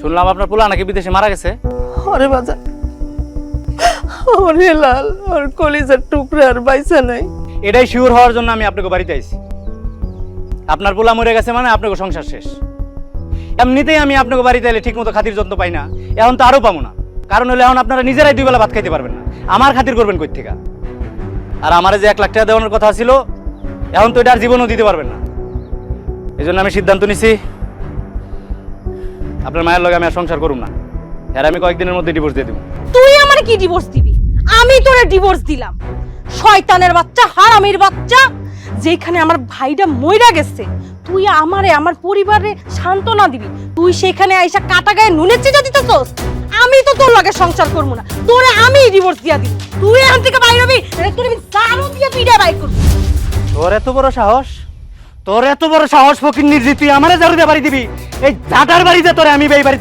শুনলাম আপনার পোলা নাকি বিদেশে মারা গেছে। ওরে বাজান, ওরে লাল, ওর কলিজার টুকরা আর বাইসা নাই। এটাই শিওর হওয়ার জন্য আমি আপনাকে বাড়িতে আইছি। আপনার পোলা মরে গেছে মানে আপনাকে সংসার শেষ। এমনিতেই আমি আপনাকে বাড়িতে এলে ঠিক মতো খাতির যত্ন পাই না, এখন তো আরো পাবো না। কারণ হলে এখন আপনারা নিজেরাই 2 বেলা ভাত খাইতে পারবেন না, আমার খাতির করবেন কই থেকে? আর আমারে যে 1 লাখ টাকা দেওয়ানোর কথা ছিল, এখন তো এটা আর জীবনও দিতে পারবেন না। এই জন্য আমি সিদ্ধান্ত নিছি, আপনার মায়ের লগে আমি আর সংসার করুম না। আর আমি কয়েকদিনের মধ্যে ডিভোর্স দিয়ে দিব। তুই আমার কি ডিভোর্স দিবি? আমি তোরে ডিভোর্স দিলাম। শয়তানের বাচ্চা, হারামির বাচ্চা, যেখানে আমার ভাইটা মইরা গেছে তুই আমারে আমার পরিবারে সান্ত্বনা দিবি, তুই সেখানে আইসা কাটা গায়ে নুনের চিটা দিতেছস। আমি তো তোর লগে সংসার করবো না, তোরে আমি ডিভোর্স দিয়া দিব। তুই এখান থেকে বাইরে হবি, তোর আমি জানো দিয়ে পিঠে বাইর করবো। তোর এত বড় সাহস, তোর এত বড় সাহস ফকিন্নির যে তুই আমারে ঝাড়ু দিয়ে বাড়ি দিবি? এই ঝাঁটার বাড়িতে তোরে আমি এই বাড়ি থেকে